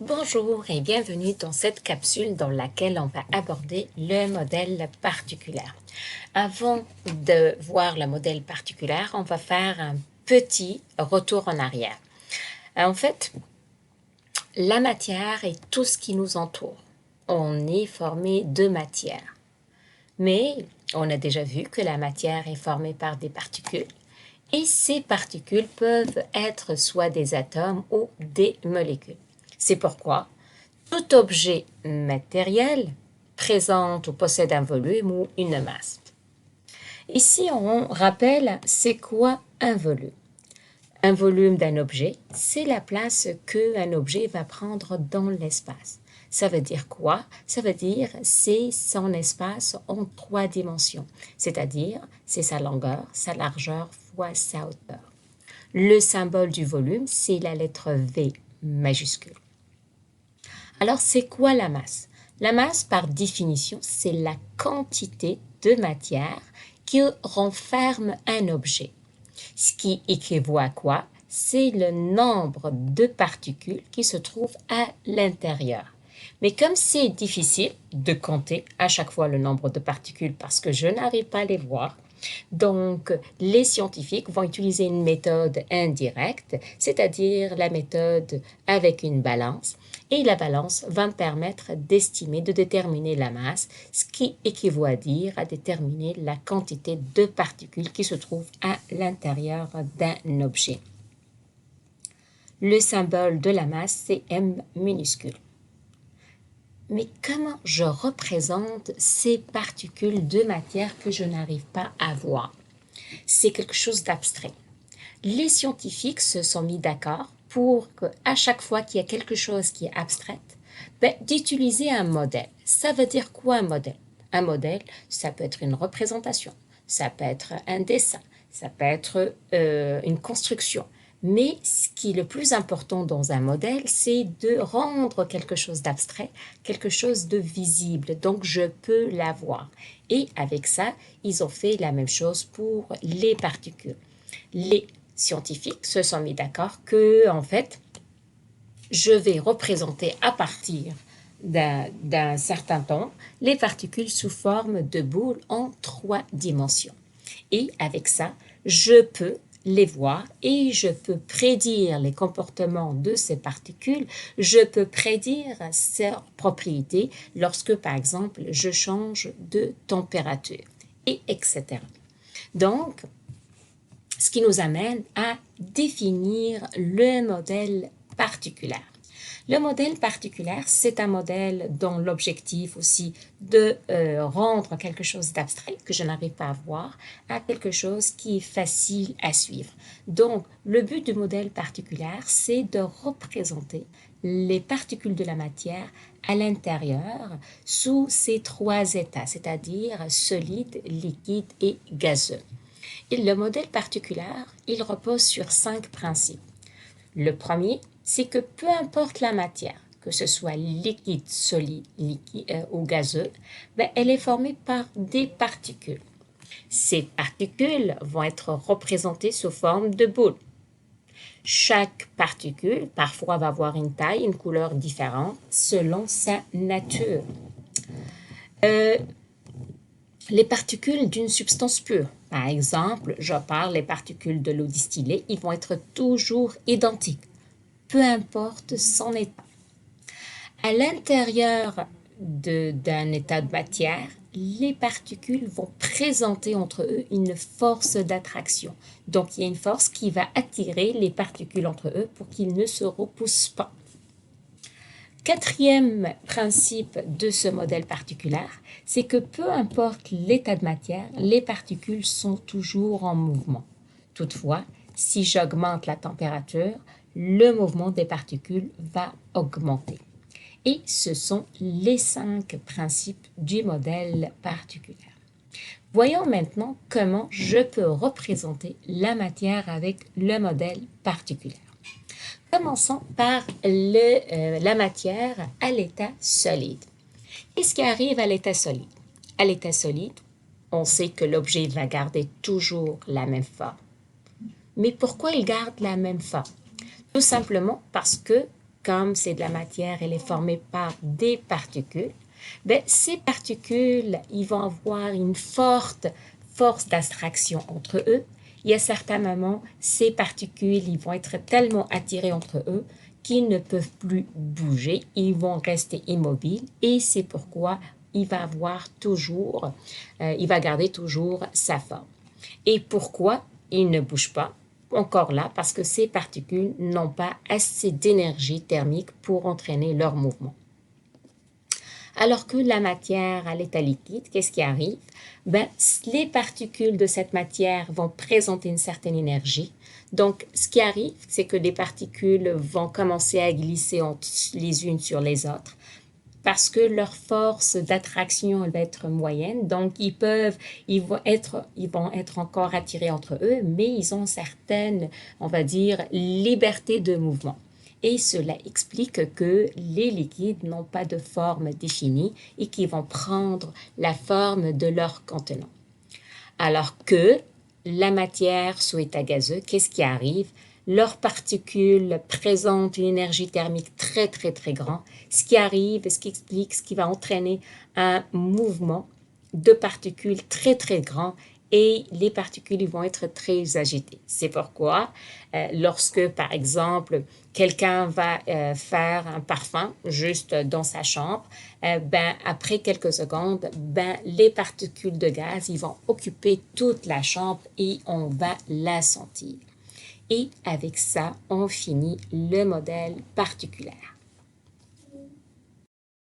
Bonjour et bienvenue dans cette capsule dans laquelle on va aborder le modèle particulaire. Avant de voir le modèle particulaire, on va faire un petit retour en arrière. En fait, la matière est tout ce qui nous entoure. On est formé de matière. Mais on a déjà vu que la matière est formée par des particules. Et ces particules peuvent être soit des atomes ou des molécules. C'est pourquoi tout objet matériel présente ou possède un volume ou une masse. Ici, on rappelle c'est quoi un volume. Un volume d'un objet, c'est la place qu'un objet va prendre dans l'espace. Ça veut dire quoi? Ça veut dire c'est son espace en 3 dimensions, c'est-à-dire c'est sa longueur, sa largeur fois sa hauteur. Le symbole du volume, c'est la lettre V majuscule. Alors, c'est quoi la masse? La masse, par définition, c'est la quantité de matière qui renferme un objet. Ce qui équivaut à quoi? C'est le nombre de particules qui se trouvent à l'intérieur. Mais comme c'est difficile de compter à chaque fois le nombre de particules parce que je n'arrive pas à les voir, donc les scientifiques vont utiliser une méthode indirecte, c'est-à-dire la méthode avec une balance. Et la balance va me permettre d'estimer, de déterminer la masse, ce qui équivaut à dire à déterminer la quantité de particules qui se trouvent à l'intérieur d'un objet. Le symbole de la masse, c'est M minuscule. Mais comment je représente ces particules de matière que je n'arrive pas à voir? C'est quelque chose d'abstrait. Les scientifiques se sont mis d'accord pour qu'à chaque fois qu'il y a quelque chose qui est abstrait, d'utiliser un modèle. Ça veut dire quoi un modèle? Un modèle, ça peut être une représentation, ça peut être un dessin, ça peut être une construction. Mais ce qui est le plus important dans un modèle, c'est de rendre quelque chose d'abstrait, quelque chose de visible. Donc, je peux l'avoir. Et avec ça, ils ont fait la même chose pour les particules. Les scientifiques se sont mis d'accord que, en fait, je vais représenter à partir d'un certain temps les particules sous forme de boules en 3 dimensions. Et avec ça, je peux les voir et je peux prédire les comportements de ces particules, je peux prédire leurs propriétés lorsque, par exemple, je change de température, et etc. Donc, ce qui nous amène à définir le modèle particulaire. Le modèle particulaire, c'est un modèle dont l'objectif aussi de rendre quelque chose d'abstrait que je n'arrive pas à voir à quelque chose qui est facile à suivre. Donc, le but du modèle particulaire, c'est de représenter les particules de la matière à l'intérieur sous ces 3 états, c'est-à-dire solide, liquide et gazeux. Et le modèle particulaire, il repose sur 5 principes. Le premier, c'est que peu importe la matière, que ce soit liquide, solide ou gazeux, elle est formée par des particules. Ces particules vont être représentées sous forme de boules. Chaque particule, parfois, va avoir une taille, une couleur différente selon sa nature. Les particules d'une substance pure, par exemple, je parle des particules de l'eau distillée, ils vont être toujours identiques, peu importe son état. À l'intérieur d'un état de matière, les particules vont présenter entre eux une force d'attraction. Donc, il y a une force qui va attirer les particules entre eux pour qu'ils ne se repoussent pas. Quatrième principe de ce modèle particulaire, c'est que peu importe l'état de matière, les particules sont toujours en mouvement. Toutefois, si j'augmente la température, le mouvement des particules va augmenter. Et ce sont les 5 principes du modèle particulaire. Voyons maintenant comment je peux représenter la matière avec le modèle particulaire. Commençons par la matière à l'état solide. Qu'est-ce qui arrive à l'état solide? À l'état solide, on sait que l'objet va garder toujours la même forme. Mais pourquoi il garde la même forme? Tout simplement parce que comme c'est de la matière, elle est formée par des particules, ben, ces particules, ils vont avoir une forte force d'attraction entre eux. Et à certains moments, ces particules, ils vont être tellement attirées entre eux qu'ils ne peuvent plus bouger, ils vont rester immobiles et c'est pourquoi il va avoir toujours, il va garder toujours sa forme. Et pourquoi il ne bouge pas? Encore là, parce que ces particules n'ont pas assez d'énergie thermique pour entraîner leur mouvement. Alors que la matière à l'état liquide, qu'est-ce qui arrive? Ben, les particules de cette matière vont présenter une certaine énergie. Donc, ce qui arrive, c'est que des particules vont commencer à glisser les unes sur les autres parce que leur force d'attraction elle va être moyenne. Donc, ils vont être encore attirés entre eux, mais ils ont certaines, on va dire, liberté de mouvement. Et cela explique que les liquides n'ont pas de forme définie et qu'ils vont prendre la forme de leur contenant. Alors que la matière sous état gazeux, qu'est-ce qui arrive? Leurs particules présentent une énergie thermique très grande, ce qui arrive, ce qui explique, ce qui va entraîner un mouvement de particules très grand et les particules vont être très agitées. C'est pourquoi lorsque, par exemple, quelqu'un va faire un parfum juste dans sa chambre, ben, après quelques secondes, ben, les particules de gaz ils vont occuper toute la chambre et on va la sentir. Et avec ça, on finit le modèle particulaire.